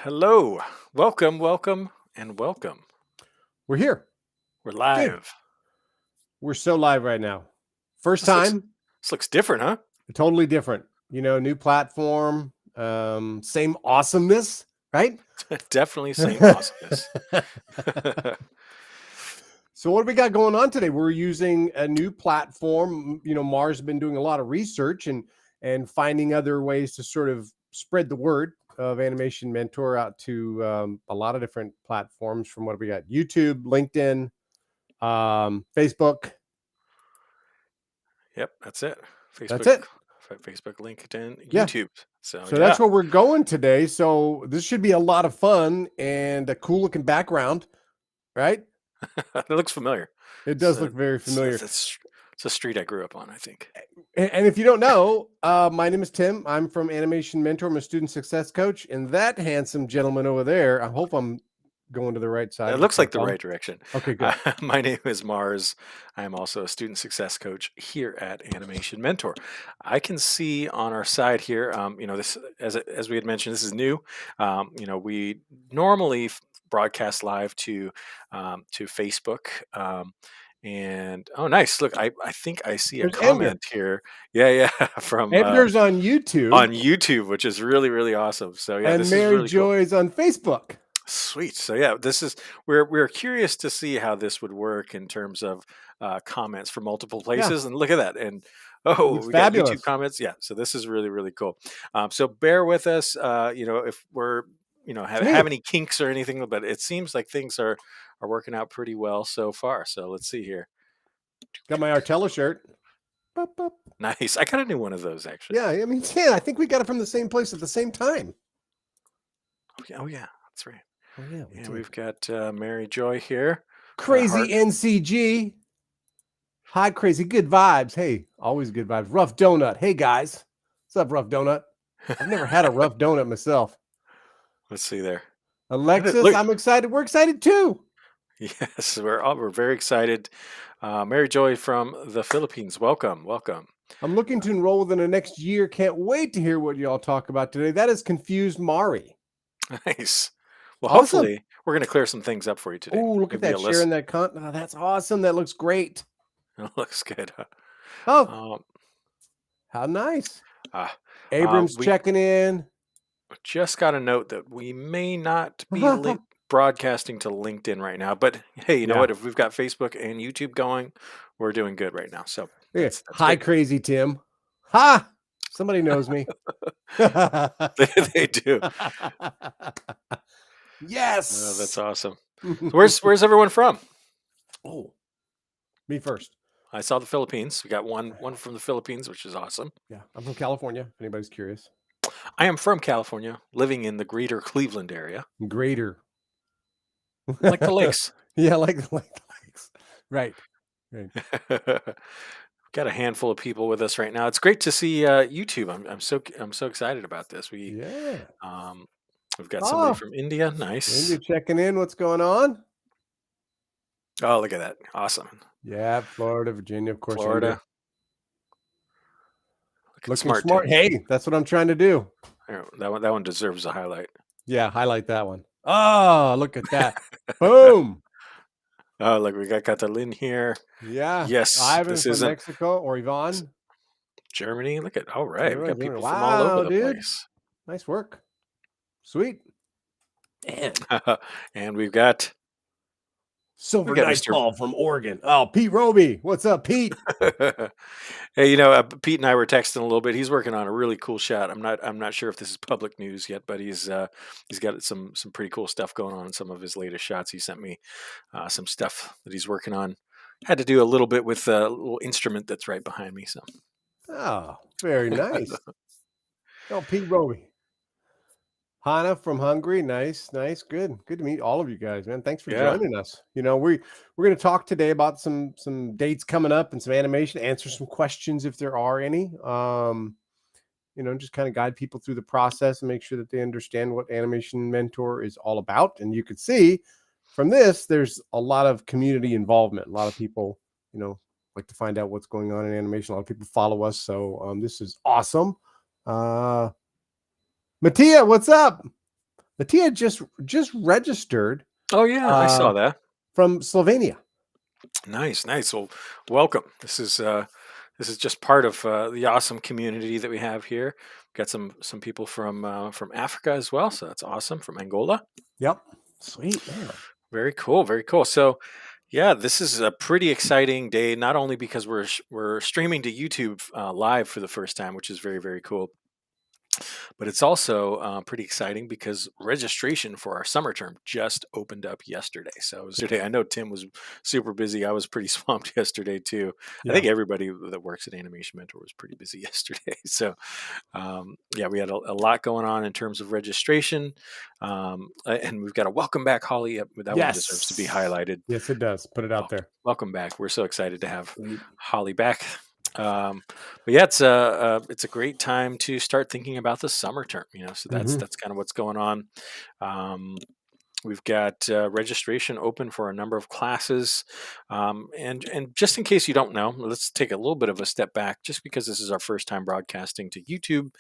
Hello. Welcome, welcome, and welcome. We're here. We're Good. live. We're so live right now. First This looks time, this looks different, huh? totally different. New platform, same awesomeness, right? Definitely same awesomeness. So what do we got going on today? We're using a new platform. Mars has been doing a lot of research and finding other ways to sort of spread the word of Animation Mentor out to a lot of different platforms. From what we got: YouTube, LinkedIn, Facebook. Yep, that's it. That's Facebook, it. Facebook, LinkedIn, Yeah. YouTube. So So yeah, that's where we're going today. So this should be a lot of fun and a cool looking background, right? it looks familiar. It It's does a, look very familiar. it's a street I grew up on, I think. And if you don't know, my name is Tim. I'm from Animation Mentor. I'm a student success coach. And that handsome gentleman over there, I hope I'm going to the right side It with looks my like the thumb. right direction. Okay, good. My name is Mars. I am also a student success coach here at Animation Mentor. I can see on our side here, this as we had mentioned, this is new. We normally broadcast live to Facebook. And oh, nice! Look, I think I see a There's Ender. comment here. Yeah, yeah, from Ender's on YouTube on YouTube, which is really really awesome. So yeah, and this is Mary really cool. Joy's on Facebook. Sweet. So yeah, this is we're curious to see how this would work in terms of comments from multiple Yeah, places. And look at that. And it oh, looks we got YouTube fabulous. comments. Yeah. So this is really really cool. So bear with us. If we're It's have me. any kinks or anything, but it seems like things are working out pretty well so far. So let's see here. Got my Artella shirt. Boop, boop. Nice. I kind of knew one of those actually. Yeah, I mean, yeah, I think we got it from the same place at the same time. Oh yeah, that's right. Oh yeah, we And did. we've got Mary Joy here. Got a Crazy heart. NCG. Hi, crazy. Good vibes. Hey, always good vibes. Rough Donut. Hey, guys. What's up, Rough Donut? I've never had a rough donut myself. Let's see there. Alexis, Look, I'm excited. We're excited too. yes, we're very excited. Mary Joy from the Philippines, welcome, welcome. I'm looking to enroll within the next year. Can't wait to hear what y'all talk about today. That is Confused Mari. Nice. Well, Awesome. hopefully, we're going to clear some things up for you today. Oh, look at Maybe a that. list. Sharing that content. Oh, that's awesome. That looks great. It looks good. Oh, Um, how nice. uh, Abrams we checking in. just got a note that we may not be broadcasting to LinkedIn right now, but hey, you know Yeah. what? If we've got Facebook and YouTube going, we're doing good right now. So Yeah. that's Hi, good. crazy Tim. Ha! Somebody knows me. They do. Oh, that's Yes. awesome. So where's everyone from? Oh, me first. I saw the Philippines. We got one from the Philippines, which is awesome. Yeah, I'm from California, if anybody's curious. I am from California, living in the greater Cleveland area. Greater. Like the lakes. Yeah, like the lakes. Right. Right. Got a handful of people with us right now. It's great to see YouTube. I'm so excited about this. Yeah. We've got somebody Oh, from India. India Nice. checking in. What's going on? Oh, look at that. Awesome. Yeah, Florida, Virginia, of course, India. Florida. Looking Looking smart, smart. Tim. Hey, that's what I'm trying to do. That one deserves a highlight. Yeah, highlight that one. Oh, look at that. Boom. Oh, look, we got Catalin here. Yeah. Yes, Ivan this from isn't Mexico or Yvonne. Germany. Look at all right. We Everyone, got people from all over wow, the dude. place. Nice work. Sweet. Man. And we've got Silver Mr. Nightfall from Oregon. Oh, Pete Roby. What's up, Pete? Hey, Pete and I were texting a little bit. He's working on a really cool shot. I'm not sure if this is public news yet, but he's got some pretty cool stuff going on in some of his latest shots. He sent me some stuff that he's working on. Had to do a little bit with a little instrument that's right behind me. So Oh, very nice. Oh, Pete Roby. Hannah from Hungary. Nice, nice, good. Good to meet all of you guys, man. Thanks for yeah, joining us. We're going to talk today about some dates coming up and some animation, answer some questions if there are any. Just kind of guide people through the process and make sure that they understand what Animation Mentor is all about. And you can see from this, there's a lot of community involvement. A lot of people, like to find out what's going on in animation. A lot of people follow us. So this is awesome. Mattia, what's up? Mattia just registered Oh yeah, I uh, saw that. from Slovenia. Nice, nice. Well, welcome. This is just part of the awesome community that we have here. Got some people from Africa as well, so that's awesome. From Angola. Yep. Sweet man. Very cool, very cool. So, yeah, this is a pretty exciting day. Not only because we're streaming to YouTube live for the first time, which is very cool, but it's also pretty exciting because registration for our summer term just opened up yesterday. So yesterday, I know Tim was super busy. I was pretty swamped yesterday too. I Yeah. think everybody that works at Animation Mentor was pretty busy yesterday. So yeah, we had a lot going on in terms of registration, and we've got a welcome back, Holly. Yep, that one deserves to be Yes. highlighted. Yes, it does. Put it out Welcome, there. welcome back. We're so excited to have Sweet. Holly back. But yeah, it's a great time to start thinking about the summer term. So Hmm. that's kind of what's going on. Um, We've got registration open for a number of classes, and just in case you don't know, let's take a little bit of a step back. Just because this is our first time broadcasting to YouTube,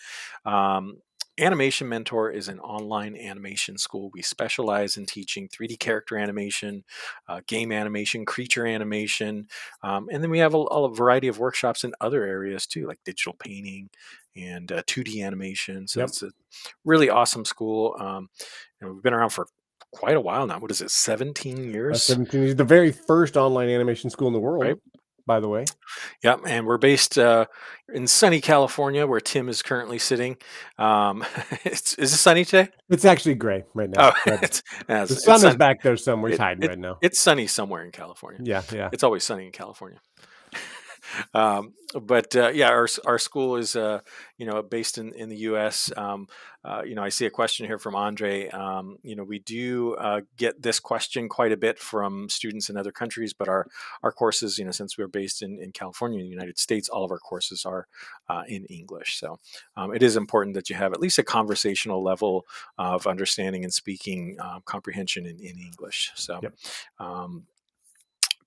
um, Animation Mentor is an online animation school. We specialize in teaching 3D character animation, game animation, creature animation, and then we have a variety of workshops in other areas too, like digital painting and 2D animation. So Yep. it's a really awesome school. We've been around for quite a while now. What is it, 17 years? 17. He's the very first online animation school in the Right? world, by the way. Yep. And we're based in sunny California, where Tim is currently sitting. Is it sunny today? It's actually gray right Oh, now, but the it's sun is sun. back there somewhere. He's It, hiding it right now. it's sunny somewhere in California. Yeah, yeah. It's always sunny in California. But yeah, our school is based in the U.S. I see a question here from Andre. We do get this question quite a bit from students in other countries, but our courses, since we're based in California, in the United States, all of our courses are in English. So it is important that you have at least a conversational level of understanding and speaking comprehension in English. So. Yep.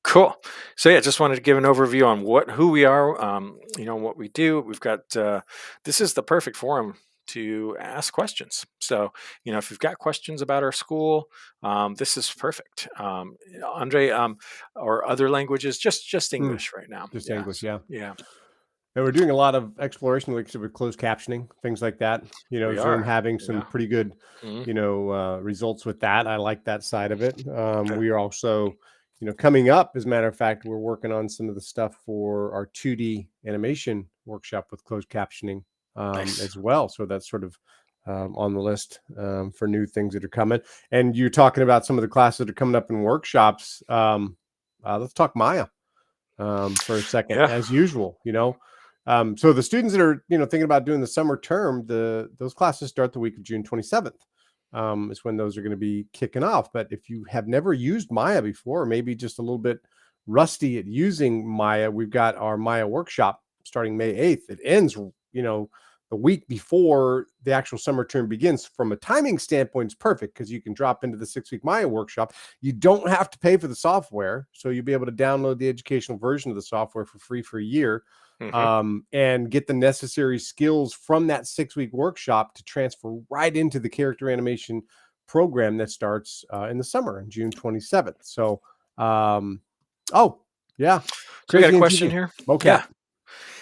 Cool. So yeah, just wanted to give an overview on who we are, what we do. We've got this is the perfect forum to ask questions. So if you've got questions about our school, this is perfect. Andre, or other languages, just Mm, English right now. just Yeah, English, yeah. yeah, And we're doing a lot of exploration, like with closed captioning, things like that. we Zoom are. having some Yeah. pretty good, Mhm. results with that. I like that side of it. Okay. We are also, coming up, as a matter of fact, we're working on some of the stuff for our 2D animation workshop with closed captioning Nice. as well. So that's sort of on the list for new things that are coming. And you're talking about some of the classes that are coming up in workshops. Let's talk Maya for a second, Yeah. as usual. So the students that are thinking about doing the summer term, those classes start the week of June 27th. Is when those are going to be kicking off. But if you have never used Maya before, maybe just a little bit rusty at using Maya, we've got our Maya workshop starting May 8th. It ends, the week before the actual summer term begins. From a timing standpoint, it's perfect because you can drop into the 6-week Maya workshop. You don't have to pay for the software, so you'll be able to download the educational version of the software for free for a year, Hmm. and get the necessary skills from that 6-week workshop to transfer right into the character animation program that starts in the summer on June 27th. So, oh yeah, So we got a crazy and question TV here. mocap. Yeah.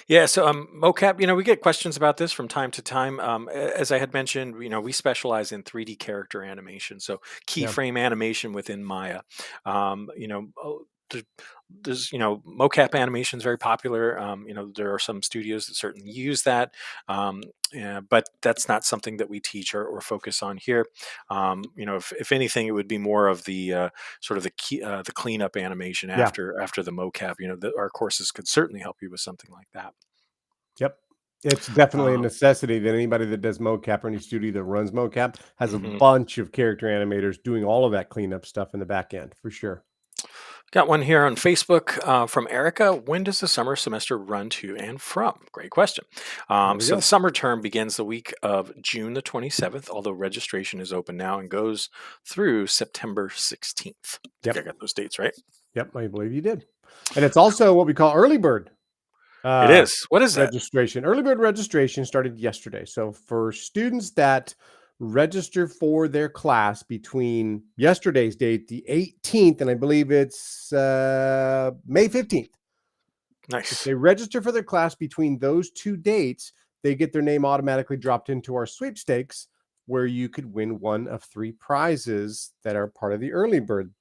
Yeah, so mocap, we get questions about this from time to time. As I had mentioned, we specialize in 3D character animation, so Yeah, keyframe animation within Maya. There- there's mocap animation is very popular. There are some studios that certainly use that, yeah, but that's not something that we teach or focus on here. If anything, it would be more of the sort of the cleanup animation yeah. after the mocap. Our courses could certainly help you with something like that. Yep. It's definitely a Um, necessity that anybody that does mocap or any studio that runs mocap has a mhm. bunch of character animators doing all of that cleanup stuff in the back end for sure. Got one here on Facebook from Erica. When does the summer semester run to and from? Great question. There we So the go. summer term begins the week of June the 27th, although registration is open now and goes through September 16th. I think I Yep. got those dates right. Yep. I believe you did. And it's also what we call early bird It is. What is that? registration. Early bird registration started yesterday. So for students that register for their class between yesterday's date, the 18th, and I believe it's May 15th. If Nice. they register for their class between those two dates, they get their name automatically dropped into our sweepstakes, where you could win one of three prizes that are part of the early bird.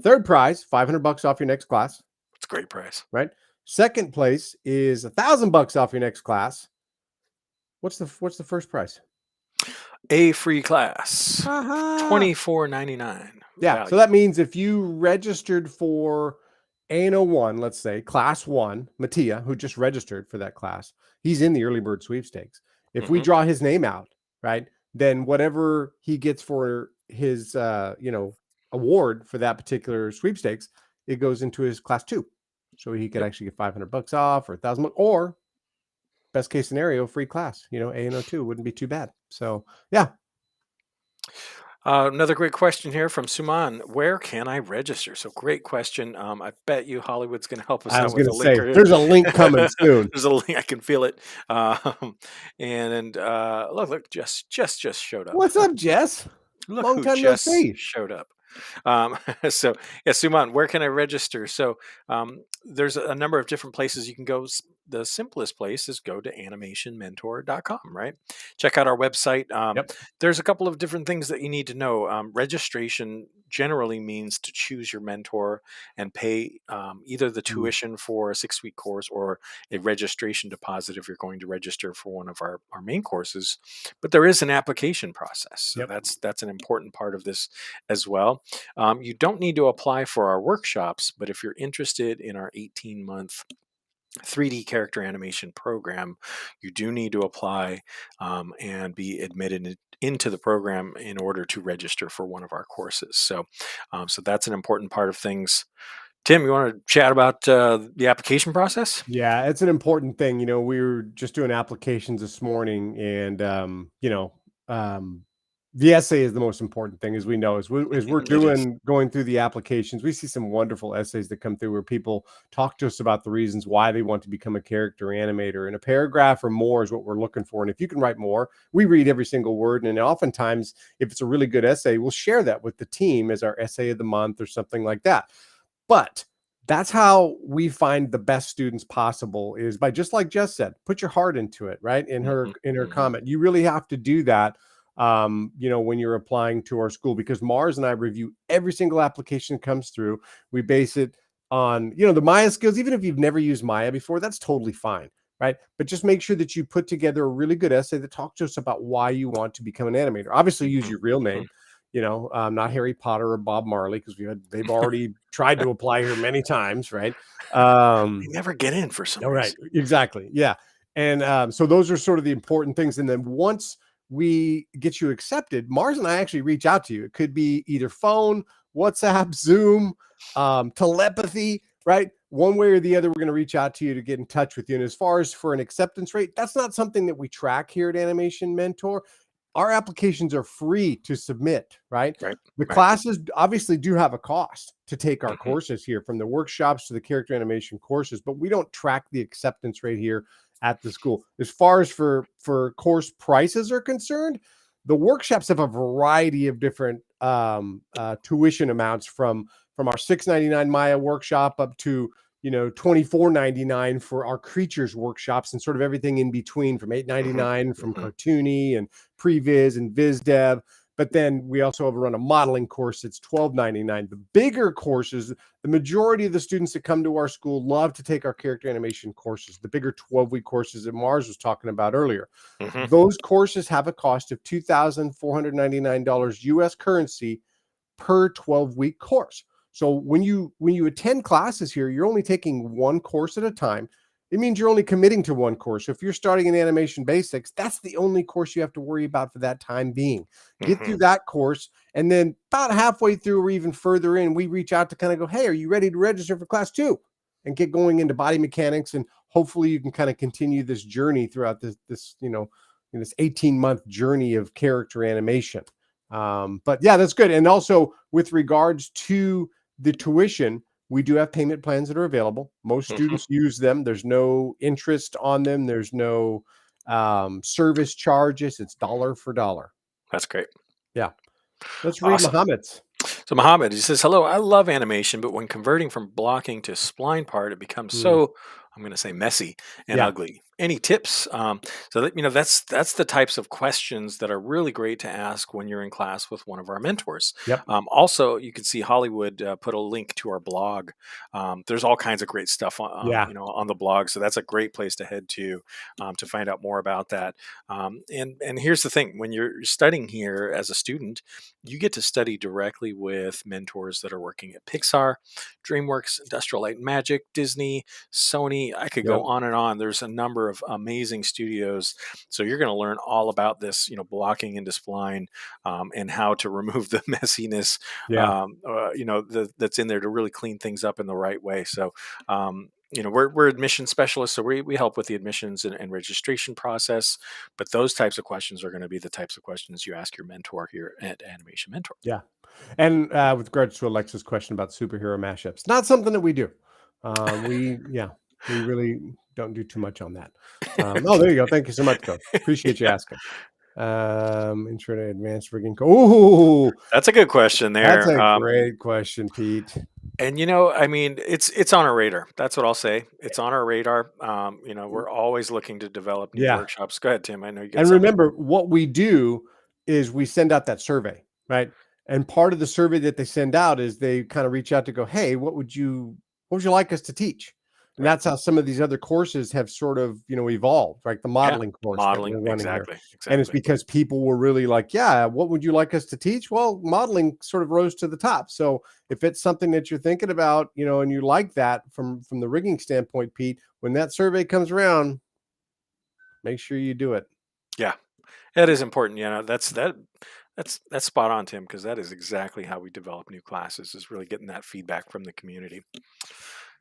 Third prize, $500 off your next class, It's a great price. right? Second place is $1,000 off your next class. What's the first prize? A free class, Haha. 24.99 Yeah. So value. that means if you registered for A101, let's say class one, Mattia, who just registered for that class, he's in the early bird sweepstakes. If we Hmm. draw his name out, right, then whatever he gets for his, award for that particular sweepstakes, it goes into his class two. So he could Yep. actually get $500 off or $1,000, or best case scenario, free class, A&O2 wouldn't be too bad. So yeah, Another great question here from Suman. Where can I register? So great question. I bet you Hollywood's going to help us I out was with going a to link say or there's a link coming soon. there's a link. I can feel it. Look, just showed up. What's up, Jess? Look Long who time no just see. showed up. So yeah, Suman, where can I register? So there's a number of different places you can go. The simplest place is go to animationmentor.com, right? Check out our website. Yep. There's a couple of different things that you need to know. Registration generally means to choose your mentor and pay either the Mm, tuition for a 6-week course or a registration deposit if you're going to register for one of our main courses. But there is an application process, so yep. that's an important part of this as well. You don't need to apply for our workshops, but if you're interested in our 18-month 3D character animation program, you do need to apply and be admitted into the program in order to register for one of our courses. So that's an important part of things. Tim, you want to chat about the application process? Yeah, it's an important thing. We were just doing applications this morning, and the essay is the most important thing, as we know. As we're It is. going through the applications, we see some wonderful essays that come through where people talk to us about the reasons why they want to become a character animator. And a paragraph or more is what we're looking for. And if you can write more, we read every single word. And oftentimes, if it's a really good essay, we'll share that with the team as our essay of the month or something like that. But that's how we find the best students possible, is by, just like Jess said, put your heart into it, right? In her Hmm. in her Hmm. comment, you really have to do that, when you're applying to our school, because Mars and I review every single application that comes through. We base it on, the Maya skills. Even if you've never used Maya before, that's totally fine, right? But just make sure that you put together a really good essay that talks to us about why you want to become an animator. Obviously, use your real Hmm. name, not Harry Potter or Bob Marley, because they've already tried to apply here many times, right? They Um, never get in for some all right, reason. exactly, yeah. And so those are sort of the important things. And then once we get you accepted, Mars and I actually reach out to you. It could be either phone, WhatsApp, Zoom, telepathy, right? One way or the other, we're going to reach out to you to get in touch with you. And as far as for an acceptance rate, that's not something that we track here at Animation Mentor. Our applications are free to submit, right? Right. The Right. classes obviously do have a cost to take our Hmm. courses here, from the workshops to the character animation courses, but we don't track the acceptance rate here at the school. As far as for course prices are concerned, the workshops have a variety of different tuition amounts, from our 699 Maya workshop up to 24.99 for our creatures workshops, and sort of everything in between, from Hmm. 899 from Hmm. cartoony and previs and viz dev. But then we also have run a modeling course that's $12.99. The bigger courses, the majority of the students that come to our school love to take our character animation courses, the bigger 12-week courses that Mars was talking about earlier. Hmm. Those courses have a cost of $2,499 US currency per 12-week course. So when you attend classes here, you're only taking one course at a time. It means you're only committing to one course. So if you're starting in animation basics, that's the only course you have to worry about for that time being. Get Hmm. through that course, and then about halfway through or even further in, we reach out to kind of go, hey, are you ready to register for class two? And get going into body mechanics, and hopefully you can kind of continue this journey throughout this 18-month journey of character animation. But yeah, that's good. And also, with regards to the tuition, we do have payment plans that are available. Most Hmm. students use them. There's no interest on them. There's no service charges. It's dollar for dollar. That's great. Yeah. Let's read Awesome. Muhammad's. So Mohammed, he says, "Hello, I love animation, but when converting from blocking to spline part, it becomes Mm, so, I'm going to say, messy and yeah. ugly. Any tips?" So that that's the types of questions that are really great to ask when you're in class with one of our mentors. Yep. Also, you can see Hollywood put a link to our blog. There's all kinds of great stuff Yeah. on the blog, so that's a great place to head to find out more about that. And here's the thing: when you're studying here as a student, you get to study directly with mentors that are working at Pixar, DreamWorks, Industrial Light and Magic, Disney, Sony. I could go Yep. on and on. There's a number of amazing studios. So you're going to learn all about this, blocking into spline, and how to remove the messiness, Yeah. that's in there to really clean things up in the right way. So, we're admission specialists, so we help with the admissions and registration process. But those types of questions are going to be the types of questions you ask your mentor here at Animation Mentor. Yeah. And with regards to Alexa's question about superhero mashups, not something that we do. Yeah, we really don't do too much on that. Oh, there you go. Thank you so much, Coach. Appreciate you Yeah, asking. Intro to advanced rigging. Oh, that's a good question that's there. a great question, Pete. And I mean, it's on our radar. That's what I'll say. It's on our radar. We're always looking to develop new Yeah. workshops. Go ahead, Tim. I know you got And something. remember, what we do is we send out that survey, right? And part of the survey that they send out is they kind of reach out to go, "Hey, what would you like us to teach?" And Right. that's how some of these other courses have sort of, evolved, like the Yeah. modeling course that Modeling. we're running here. Exactly. And it's Exactly. because people were really like, "Yeah, what would you like us to teach?" Well, modeling sort of rose to the top. So if it's something that you're thinking about, and you like that from the rigging standpoint, Pete, when that survey comes around, make sure you do it. Yeah. That is important. That's spot on, Tim, because that is exactly how we develop new classes. Is really getting that feedback from the community.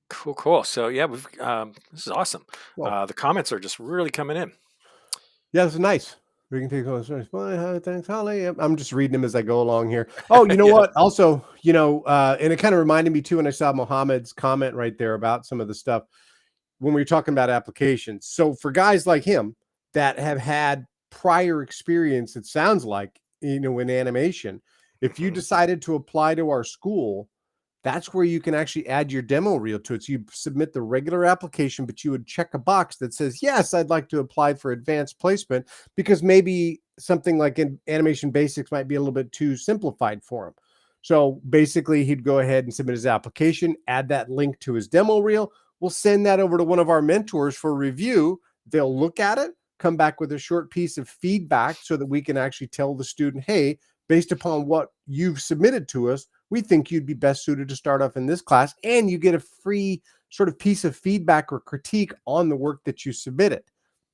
Cool. Cool. So yeah, this is awesome. Well, The comments are just really coming in. yeah, this is nice. We can take on thanks, Holly. I'm just reading them as I go along here. Oh, you know Yeah. what? Also, and it kind of reminded me too when I saw Mohammed's comment right there about some of the stuff when we were talking about applications. So for guys like him that have had prior experience, it sounds like, in animation, if you Mhm. decided to apply to our school, that's where you can actually add your demo reel to it. So you submit the regular application, but you would check a box that says, yes, I'd like to apply for advanced placement because maybe something like in animation basics might be a little bit too simplified for him. So basically, he'd go ahead and submit his application, add that link to his demo reel. We'll send that over to one of our mentors for review. They'll look at it, come back with a short piece of feedback so that we can actually tell the student, hey, based upon what you've submitted to us, we think you'd be best suited to start off in this class. And you get a free sort of piece of feedback or critique on the work that you submitted.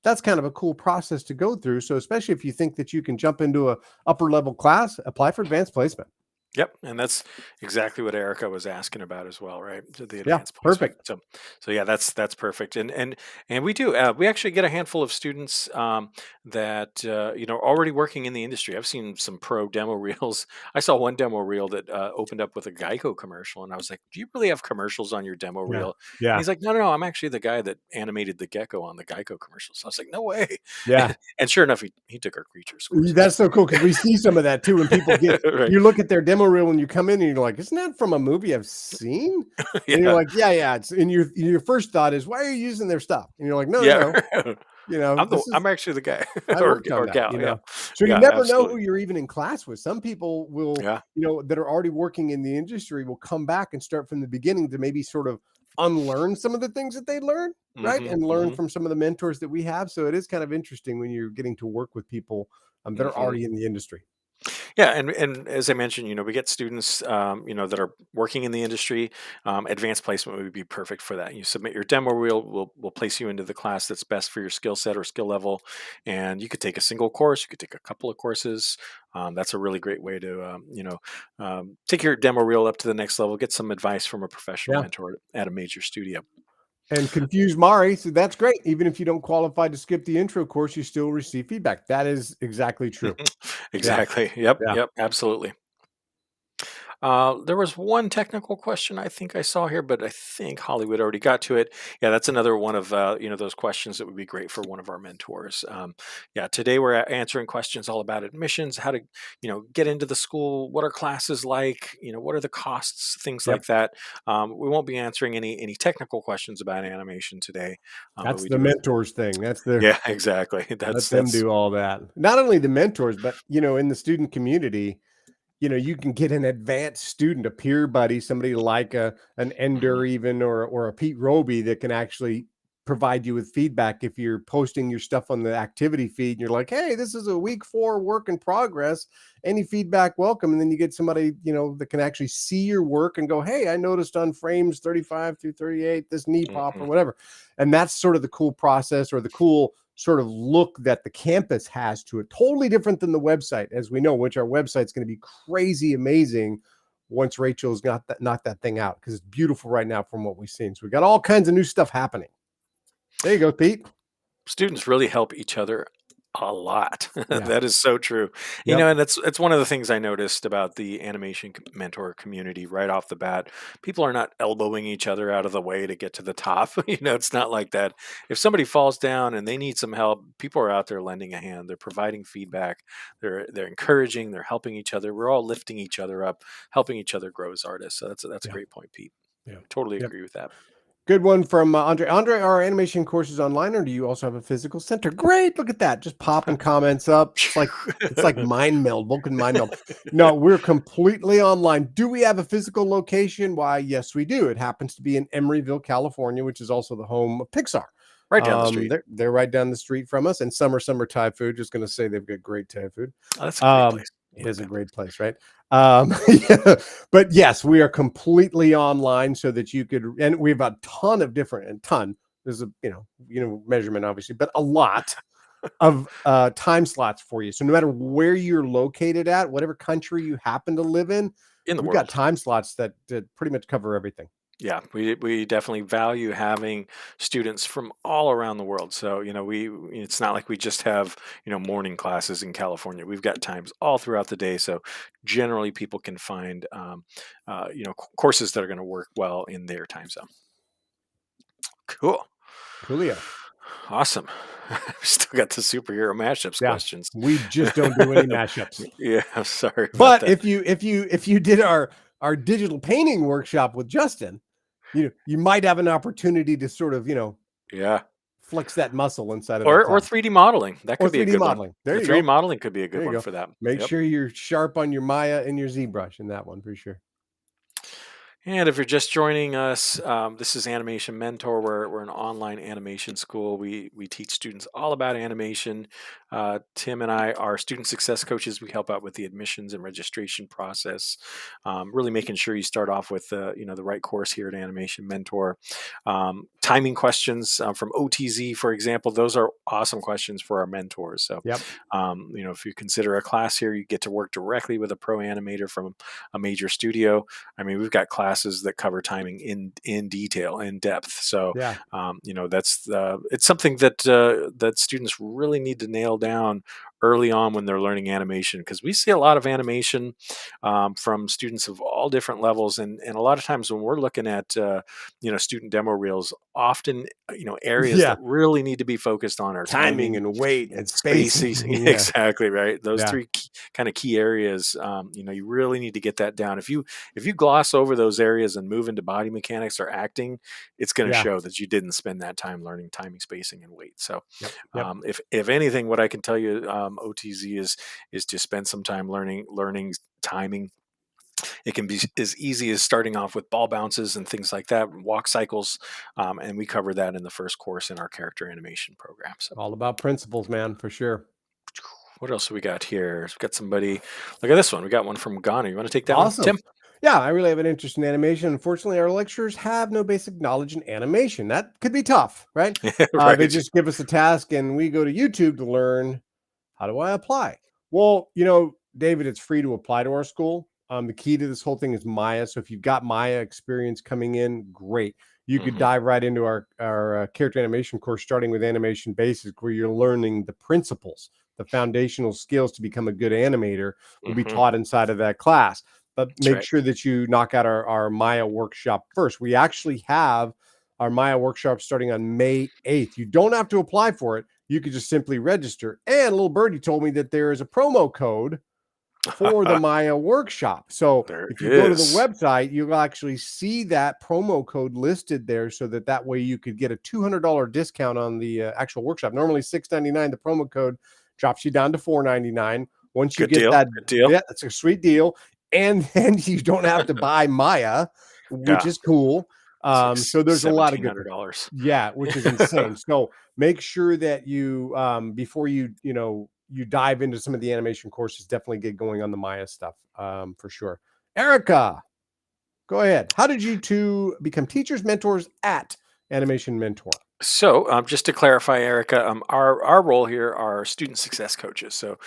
That's kind of a cool process to go through. So especially if you think that you can jump into a upper level class, apply for advanced placement. Yep, and that's exactly what Erica was asking about as well, right? The Yeah, advanced placement. perfect. So yeah, that's perfect. And we actually get a handful of students that already working in the industry. I've seen some pro demo reels. I saw one demo reel that opened up with a Geico commercial, and I was like, "Do you really have commercials on your demo Yeah. reel?" And Yeah. he's like, "No, no, no. I'm actually the guy that animated the gecko on the Geico commercials." So I was like, "No way!" Yeah. And sure enough, he took our creatures course as That's so cool because we see some of that too when people get well. Right? you look at their demo reel when you come in and you're like, "Isn't that from a movie I've seen?" And you're Yeah. like, "Yeah, yeah." It's and your first thought is, "Why are you using their stuff?" And you're like, "No, no, Yeah. no. This is I'm actually the guy I or worked on or that." gal. Yeah. So you Yeah, never know absolutely. who you're even in class with. Some people will, Yeah. that are already working in the industry will come back and start from the beginning to maybe sort of unlearn some of the things that they learned, right? Mhm. And learn Mhm. from some of the mentors that we have. So it is kind of interesting when you're getting to work with people that are Mhm. already in the industry. Yeah, and as I mentioned, we get students, that are working in the industry. Advanced placement would be perfect for that. You submit your demo reel, we'll place you into the class that's best for your skill set or skill level, and you could take a single course, you could take a couple of courses. That's a really great way to, take your demo reel up to the next level, get some advice from a professional Yeah. mentor at a major studio. And confuse Mari. So that's great. Even if you don't qualify to skip the intro course, you still receive feedback. That is exactly true. Yeah. Exactly. Yep. Yeah. Yep. Absolutely. There was one technical question I think I saw here, but I think Hollywood already got to it. Yeah, that's another one of those questions that would be great for one of our mentors. Yeah, today we're answering questions all about admissions, how to get into the school, what are classes like, what are the costs, things Yep. like that. We won't be answering any technical questions about animation today, but That's we the do. mentors thing. That's their Yeah, exactly. let them That's do all that. Not only the mentors, but in the student community, you can get an advanced student, a peer buddy, somebody like an mhm, Ender even or a Pete Roby that can actually provide you with feedback if you're posting your stuff on the activity feed and you're like, hey, this is a week 4 work in progress. Any feedback welcome. And then you get somebody, that can actually see your work and go, hey, I noticed on frames 35 through 38, this knee pop mhm. or whatever. And that's sort of the cool process or the cool sort of look that the campus has to it. Totally different than the website, as we know, which our website's going to be crazy amazing once Rachel's got that knocked that thing out because it's beautiful right now from what we've seen. So we got all kinds of new stuff happening. There you go, Pete. Students really help each other a lot. Yeah. That is so true. Yep. And it's one of the things I noticed about the animation mentor community right off the bat. People are not elbowing each other out of the way to get to the top. It's not like that. If somebody falls down and they need some help, people are out there lending a hand. They're providing feedback. They're encouraging. They're helping each other. We're all lifting each other up, helping each other grow as artists. So that's a Yeah. great point, Pete. Yeah. Totally Yep. agree with that. Good one from Andre. Andre, are animation courses online, or do you also have a physical center? Great, look at that, just popping comments up. It's like mind meld, Vulcan mind meld. No, we're completely online. Do we have a physical location? Why, yes, we do. It happens to be in Emeryville, California, which is also the home of Pixar. Right down the street. They're right down the street from us. And summer Thai food. Just going to say they've got great Thai food. Oh, that's a great Um, place. it Like is a that. great place, right? Yeah. But yes, we are completely online so that you could, and we have a ton of different, and ton. There's a measurement obviously, but a lot of time slots for you. So no matter where you're located at, whatever country you happen to live in, In the we've got world. time slots that pretty much cover everything. Yeah, we definitely value having students from all around the world. So, we it's not like we just have, morning classes in California. We've got times all throughout the day. So generally people can find, courses that are going to work well in their time zone. Cool. Coolio. Awesome. Still got the superhero mashups Yeah. questions. We just don't do any mashups. Yeah, sorry about But that. if you did our digital painting workshop with Justin, you might have an opportunity to sort of, Yeah. flex that muscle inside of that Or class. 3D modeling. That Or could be a 3D good one. modeling. There The you 3D go. modeling could be a good There you one go. for that. Make Yep. sure you're sharp on your Maya and your ZBrush in that one for sure. And if you're just joining us, this is Animation Mentor. We're an online animation school. We teach students all about animation. Tim and I are student success coaches. We help out with the admissions and registration process, really making sure you start off with the right course here at Animation Mentor. Timing questions from OTZ, for example, those are awesome questions for our mentors. So, Yep. if you consider a class here, you get to work directly with a pro animator from a major studio. I mean, we've got classes that cover timing in detail, in depth. So, Yeah. that's it's something that students really need to nail down early on when they're learning animation, because we see a lot of animation from students of all different levels, and a lot of times when we're looking at student demo reels, often areas Yeah. that really need to be focused on are Timing timing and weight and and spacing. spacing. Yeah. Exactly right. Those Yeah. three kind of key areas. You really need to get that down. If you gloss over those areas and move into body mechanics or acting, it's going to Yeah. show that you didn't spend that time learning timing, spacing, and weight. So, Yep. Yep. if anything, what I can tell you, OTZ is to spend some time learning timing. It can be as easy as starting off with ball bounces and things like that, walk cycles, and we cover that in the first course in our character animation program. So, All about principles, man, for sure. what else do we got here? We've got somebody. Look at this one. We got one from Ghana. You want to take that one, Awesome. Tim? Yeah, I really have an interest in animation. Unfortunately, our lecturers have no basic knowledge in animation. That could be tough, right? They Right. just give us a task and we go to YouTube to learn how do I apply? Well, David, it's free to apply to our school. The key to this whole thing is Maya. So if you've got Maya experience coming in, great. You could Hmm. dive right into our character animation course, starting with animation basics, where you're learning the principles, the foundational skills to become a good animator will be Hmm. taught inside of that class. but That's make right. sure that you knock out our Maya workshop first. We actually have our Maya workshop starting on May 8th. You don't have to apply for it. You could just simply register. And little birdie told me that there is a promo code for the Maya workshop. So There if you go to the is. website, you'll actually see that promo code listed there, so that way you could get a $200 discount on the actual workshop. Normally $699. The promo code drops you down to $499. Once you Good get deal. that, Good deal. yeah, that's a sweet deal. And then you don't have to buy Maya, which Yeah. is cool. It's like So there's a lot of seventeen good hundred things. dollars. Yeah, which is insane. So make sure that you before you dive into some of the animation courses, definitely get going on the Maya stuff, for sure. Erica, go ahead. How did you two become teachers mentors at Animation Mentor? So, just to clarify, Erica, our role here are student success coaches. So,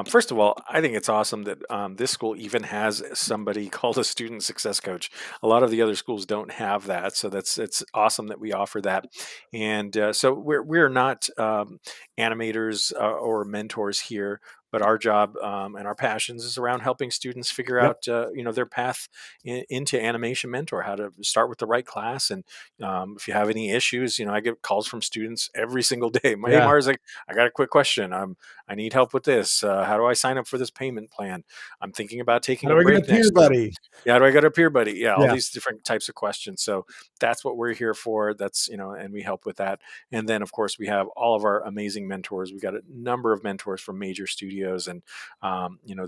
first of all, I think it's awesome that this school even has somebody called a student success coach. A lot of the other schools don't have that, so it's awesome that we offer that. And so we're not animators or mentors here. But our job and our passions is around helping students figure Yep. out, their path into Animation Mentor, how to start with the right class, and if you have any issues, I get calls from students every single day. Hey, Yeah. Mars, I got a quick question. I need help with this. How do I sign up for this payment plan? I'm thinking about How taking a do I get a break peer next term. buddy? Yeah, how do I get a peer buddy? Yeah, all Yeah. these different types of questions. So that's what we're here for. That's, and we help with that. And then, of course, we have all of our amazing mentors. We got a number of mentors from major studios, and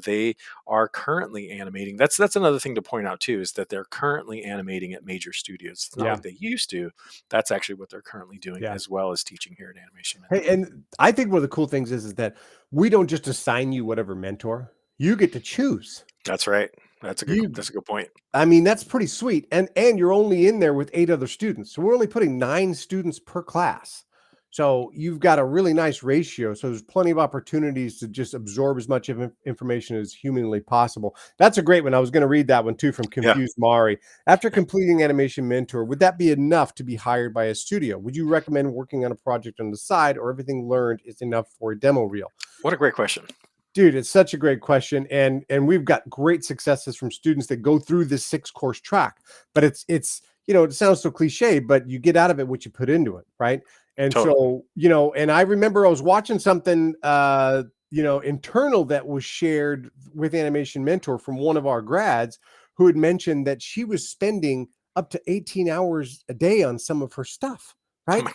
they are currently animating. That's another thing to point out too, is that they're currently animating at major studios. It's not Yeah. like they used to. That's actually what they're currently doing, Yeah. as well as teaching here at Animation Hey, Mentor. and I think one of the cool things is that we don't just assign you whatever mentor. You get to choose. That's right. That's a good. You That's a good point. I mean, that's pretty sweet. And you're only in there with 8 other students. So we're only putting 9 students per class. So you've got a really nice ratio. So there's plenty of opportunities to just absorb as much of information as humanly possible. That's a great one. I was going to read that one too from Yeah. Confused Mari. After completing Animation Mentor, would that be enough to be hired by a studio? Would you recommend working on a project on the side, or everything learned is enough for a demo reel? What a great question. Dude, it's such a great question, and we've got great successes from students that go through this 6-course track. But it's it sounds so cliche, but you get out of it what you put into it, right? And Totally. so, and I remember I was watching something internal that was shared with Animation Mentor from one of our grads, who had mentioned that she was spending up to 18 hours a day on some of her stuff, Oh right? my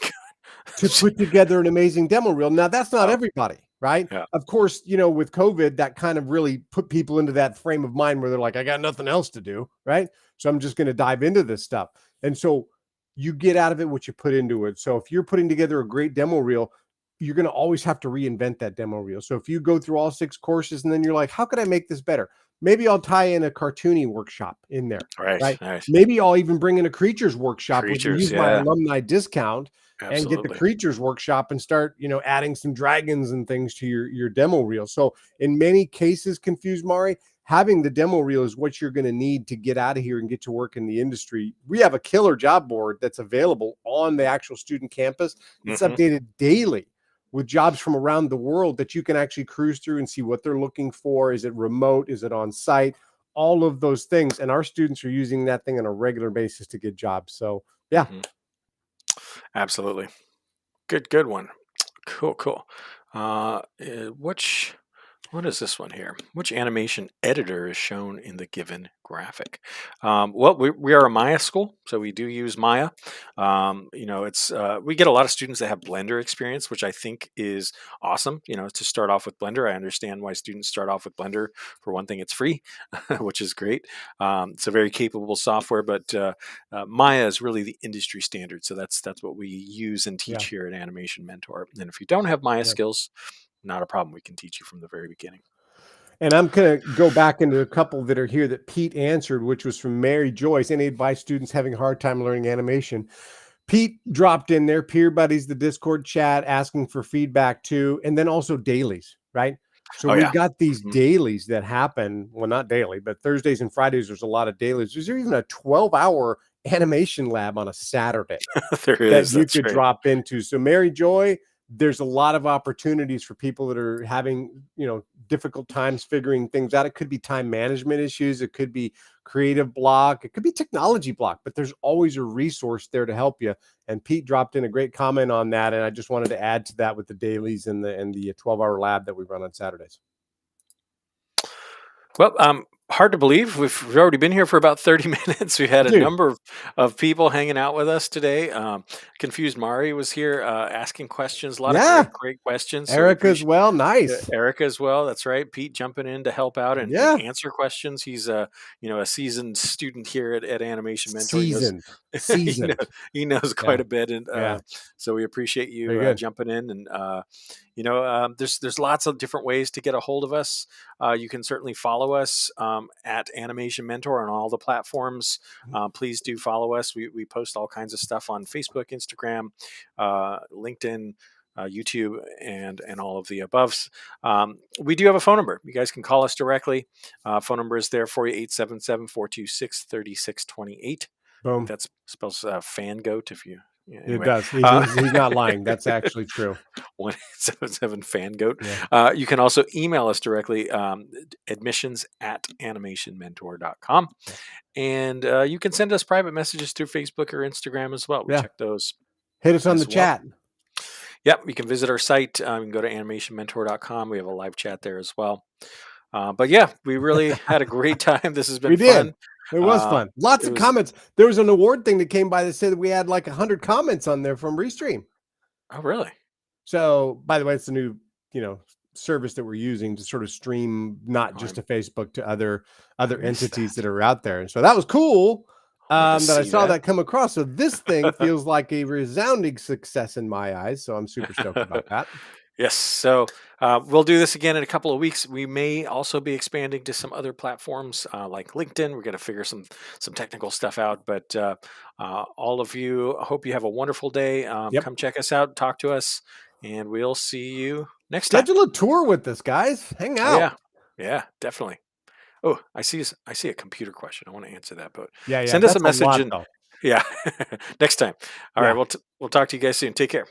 To god. put together an amazing demo reel. Now, that's not Wow. everybody, right? Yeah. Of course, with COVID, that kind of really put people into that frame of mind where they're like, I got nothing else to do, right? So I'm just going to dive into this stuff. And so you get out of it what you put into it. So if you're putting together a great demo reel, you're going to always have to reinvent that demo reel. So if you go through all 6 courses and then you're like, how could I make this better? Maybe I'll tie in a cartoony workshop in there, Right. right? Right. Maybe I'll even bring in a creatures workshop and Creatures. use my Yeah. alumni discount and get the Absolutely. creatures workshop and start, adding some dragons and things to your demo reel. So in many cases, Confused Mari, having the demo reel is what you're going to need to get out of here and get to work in the industry. We have a killer job board that's available on the actual student campus. It's Hmm. updated daily with jobs from around the world that you can actually cruise through and see what they're looking for. Is it remote? Is it on site? All of those things. And our students are using that thing on a regular basis to get jobs. So yeah. Hmm. Absolutely. Good one. Cool. Cool. Which What is this one here? Which animation editor is shown in the given graphic? Well, we are a Maya school, so we do use Maya. It's we get a lot of students that have Blender experience, which I think is awesome. To start off with Blender, I understand why students start off with Blender. For one thing, it's free, which is great. It's a very capable software, but Maya is really the industry standard. So that's what we use and Yeah. teach here at Animation Mentor. And if you don't have Maya Yeah. skills, not a problem. We can teach you from the very beginning. And I'm going to go back into a couple that are here that Pete answered, which was from Mary Joyce. Any advice students having a hard time learning animation? Pete dropped in there, peer buddies, the Discord chat, asking for feedback too, and then also dailies, right? So Oh we've yeah. got these Mhm. dailies that happen. Well, not daily, but Thursdays and Fridays, there's a lot of dailies. There's even a 12-hour animation lab on a Saturday There that is. you That's could right. drop into. So Mary Joy, there's a lot of opportunities for people that are having, difficult times figuring things out. It could be time management issues, it could be creative block, it could be technology block, but there's always a resource there to help you. And Pete dropped in a great comment on that, and I just wanted to add to that with the dailies and the 12-hour lab that we run on Saturdays. Well, hard to believe we've already been here for about 30 minutes. We had a Dude, number of people hanging out with us today. Confused Mari was here asking questions, a lot of yeah, great questions. So we Erica as appreciate well. Nice. Erica as well. That's right. Pete jumping in to help out and Yeah, answer questions. He's a seasoned student here at Animation Mentor. He knows seasoned, he, know, seasoned. he knows Yeah, quite a bit, and yeah, so we appreciate very you good. jumping in. And there's lots of different ways to get a hold of us. You can certainly follow us at Animation Mentor on all the platforms. Please do follow us. We post all kinds of stuff on Facebook, Instagram, LinkedIn, YouTube, and all of the above. We do have a phone number. You guys can call us directly. Phone number is there for you, 877-426-3628. Boom. That spells fan goat if you, yeah, It anyway. does. He's not lying. That's actually true. 1877 fan goat. Yeah. You can also email us directly, admissions at animationmentor.com. Yeah. And you can send us private messages through Facebook or Instagram as well. We Yeah. check those Hit us on the as well. chat. Yep, you can visit our site. You can go to animationmentor.com. We have a live chat there as well. But yeah, we really had a great time. This has We been did. fun. It was fun. Lots It of was, comments. There was an award thing that came by that said that we had like 100 comments on there from Restream. oh, really? So, by the way, it's a new, service that we're using to sort of stream not Oh, just I, to Facebook to other I other missed entities that. that are out there. And so that was cool I'll need to that I see saw that. that come across. So this thing feels like a resounding success in my eyes. So I'm super stoked about that. Yes. So we'll do this again in a couple of weeks. We may also be expanding to some other platforms like LinkedIn. We're going to figure some technical stuff out. But all of you, I hope you have a wonderful day. Yep. Come check us out, talk to us, and we'll see you next time. Schedule a tour with us, guys. Hang Oh out. yeah, yeah, definitely. Oh, I see a computer question. I want to answer that, but Yeah, yeah. send us a That's a message lot and though. yeah, next time. All right, Yeah. we'll talk to you guys soon. Take care.